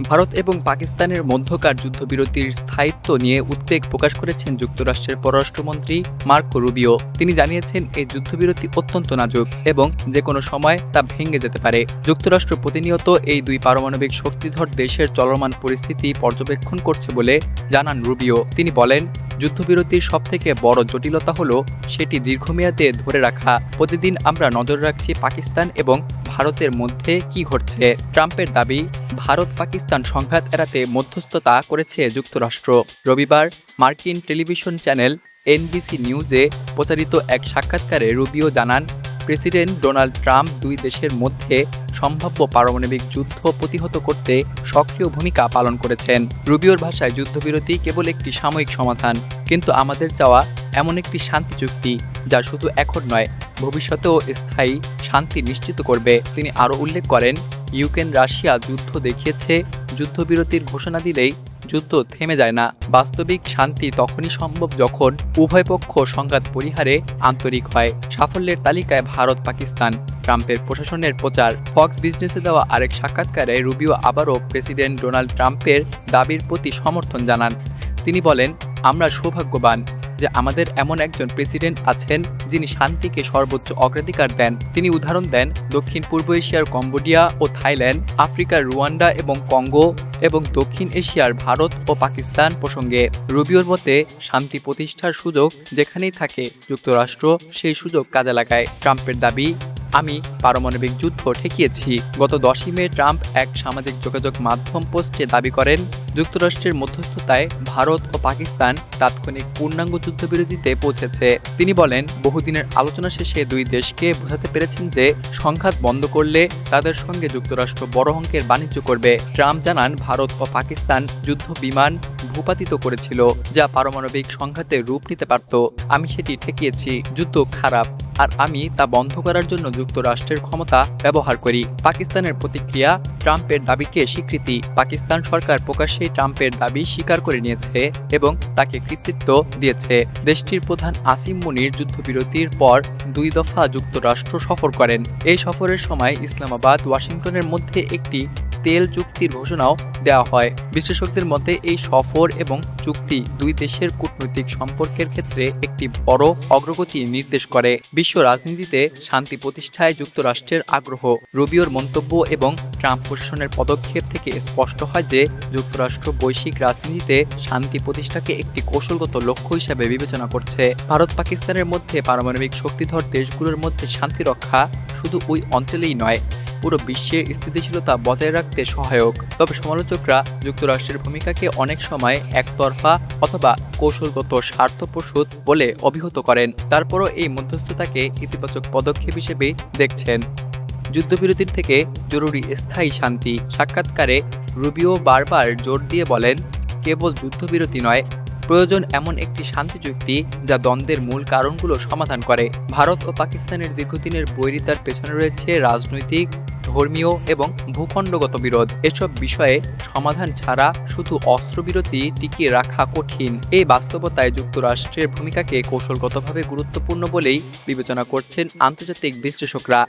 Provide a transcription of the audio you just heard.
ভারত এবং পাকিস্তানের মধ্যকার যুদ্ধবিরতির স্থায়িত্ব নিয়ে উদ্বেগ প্রকাশ করেছেন যুক্তরাষ্ট্রের পররাষ্ট্রমন্ত্রী মার্কো রুবিও। তিনি জানিয়েছেন, এই যুদ্ধবিরতি অত্যন্ত নাজুক এবং যে কোনো সময় তা ভেঙে যেতে পারে। যুক্তরাষ্ট্র প্রতিনিয়ত এই দুই পারমাণবিক শক্তিধর দেশের চলমান পরিস্থিতি পর্যবেক্ষণ করছে বলে জানান রুবিও। তিনি বলেন, যুদ্ধবিরতির সবথেকে বড় জটিলতা হলো সেটি দীর্ঘমেয়াদে ধরে রাখা। প্রতিদিন আমরা নজর রাখছি পাকিস্তান এবং ভারতের মধ্যে কি ঘটছে। ট্রাম্পের দাবি, ভারত পাকিস্তান সংঘাত এড়াতে মধ্যস্থতা করেছে যুক্তরাষ্ট্র। রবিবার মার্কিন টেলিভিশন চ্যানেল এনবিসি নিউজে প্রচারিত এক সাক্ষাৎকারে রুবিও জানান, প্রেসিডেন্ট ডোনাল্ড ট্রাম্প দুই দেশের মধ্যে সম্ভাব্য পারমাণবিক যুদ্ধ প্রতিহত করতে সক্রিয় ভূমিকা পালন করেছেন। রুবিওর ভাষায়, যুদ্ধবিরতি কেবল একটি সাময়িক সমাধান, কিন্তু আমাদের চাওয়া এমন একটি শান্তি চুক্তি যা শুধু এখন নয়, ভবিষ্যতেও স্থায়ী শান্তি নিশ্চিত করবে। তিনি আরও উল্লেখ করেন, ইউক্রেন রাশিয়া যুদ্ধ দেখিয়েছে, যুদ্ধবিরতির ঘোষণা দিলেই যুদ্ধ থেমে যায় না। বাস্তবিক শান্তি তখনই সম্ভব যখন উভয় পক্ষ সংঘাত পরিহারে আন্তরিক হয়। সাফল্যের তালিকায় ভারত পাকিস্তান, ট্রাম্পের প্রশাসনের প্রচার। ফক্স বিজনেসে দেওয়া আরেক সাক্ষাৎকারে রুবিও আবারও প্রেসিডেন্ট ডোনাল্ড ট্রাম্পের দাবির প্রতি সমর্থন জানান। তিনি বলেন, আমরা সৌভাগ্যবান যে আমাদের এমন একজন প্রেসিডেন্ট আছেন যিনি শান্তিকে সর্বোচ্চ অগ্রাধিকার দেন। তিনি উদাহরণ দেন দক্ষিণ পূর্ব এশিয়ার কম্বোডিয়া ও থাইল্যান্ড, আফ্রিকার রুয়ান্ডা এবং কঙ্গো এবং দক্ষিণ এশিয়ার ভারত ও পাকিস্তান প্রসঙ্গে। রুবিওর মতে, শান্তি প্রতিষ্ঠার সুযোগ যেখানেই থাকে, যুক্তরাষ্ট্র সেই সুযোগ কাজে লাগায়। ট্রাম্পের দাবি, আমি পারমাণবিক যুদ্ধ ঠেকিয়েছি। গত 10 মে ট্রাম্প এক সামাজিক যোগাযোগ মাধ্যম পোস্টে দাবি করেন, যুক্তরাষ্ট্রের মধ্যস্থতায় ভারত ও পাকিস্তান তাৎক্ষণিক পূর্ণাঙ্গ যুদ্ধবিরতিতে পৌঁছেছে। তিনি বলেন, বহুদিনের আলোচনা শেষে দুই দেশকে বোঝাতে পেরেছেন যে সংঘাত বন্ধ করলে তাদের সঙ্গে যুক্তরাষ্ট্র বড় অঙ্কের বাণিজ্য করবে। ট্রাম্প জানান, ভারত ও পাকিস্তান যুদ্ধ বিমান ভূপাতিত করেছিল যা পারমাণবিক সংঘাতে রূপ নিতে পারত। আমি সেটি ঠেকিয়েছি। যুদ্ধ খারাপ, আর আমি তা বন্ধ করার জন্য যুক্তরাষ্ট্রের ক্ষমতা ব্যবহার করি। পাকিস্তানের প্রতিক্রিয়া, ট্রাম্পের দাবিকে স্বীকৃতি। পাকিস্তান সরকার প্রকাশ্যে ট্রাম্পের দাবি স্বীকার করে নিয়েছে এবং তাকে কৃতিত্ব দিয়েছে। দেশটির প্রধান আসিম মুনির যুদ্ধবিরতির পর 2 দফা যুক্তরাষ্ট্র সফর করেন। এই সফরের সময় ইসলামাবাদ ওয়াশিংটনের মধ্যে একটি তেল চুক্তির ঘোষণাও দেওয়া হয়। বিশ্লেষকদের মতে, এই সফর এবং চুক্তি দুই দেশের কূটনৈতিক সম্পর্কের ক্ষেত্রে একটি বড় অগ্রগতি নির্দেশ করে। বিশ্ব রাজনীতিতে শান্তি প্রতিষ্ঠায় যুক্তরাষ্ট্রের আগ্রহ। রুবিওর মন্তব্য এবং ট্রাম্প প্রশাসনের পদক্ষেপ থেকে স্পষ্ট হয় যে যুক্তরাষ্ট্র বৈশ্বিক রাজনীতিতে শান্তি প্রতিষ্ঠাকে একটি কৌশলগত লক্ষ্য হিসেবে বিবেচনা করছে। ভারত পাকিস্তানের মধ্যে পারমাণবিক শক্তিধর দেশগুলোর মধ্যে শান্তি রক্ষা শুধু ওই অঞ্চলেই নয়, পুরো বিশ্বে স্থিতিশীলতা বজায় রাখতে সহায়ক। তবে সমালোচকরা যুক্তরাষ্ট্রের ভূমিকাকে অনেক সময় একতরফা অথবা কৌশলগত স্বার্থপ্রসূত বলে অভিহিত করেন। তারপরও এই মধ্যস্থতাকে ইতিবাচক পদক্ষেপ হিসেবে দেখছেন। যুদ্ধবিরতির থেকে জরুরি স্থায়ী শান্তি। সাক্ষাৎকারে রুবিও বারবার জোর দিয়ে বলেন, কেবল যুদ্ধবিরতি নয়, প্রয়োজন এমন একটি শান্তি চুক্তি যা দ্বন্দ্বের মূল কারণগুলো সমাধান করে। ভারত ও পাকিস্তানের দীর্ঘদিনের বৈরিতার পেছনে রয়েছে রাজনৈতিক, ধর্মীয় এবং ভূখণ্ডগত বিরোধ। এসব বিষয়ে সমাধান ছাড়া শুধু অস্ত্রবিরতি টিকিয়ে রাখা কঠিন। এই বাস্তবতায় যুক্তরাষ্ট্রের ভূমিকাকে কৌশলগতভাবে গুরুত্বপূর্ণ বলেই বিবেচনা করছেন আন্তর্জাতিক বিশ্লেষকরা।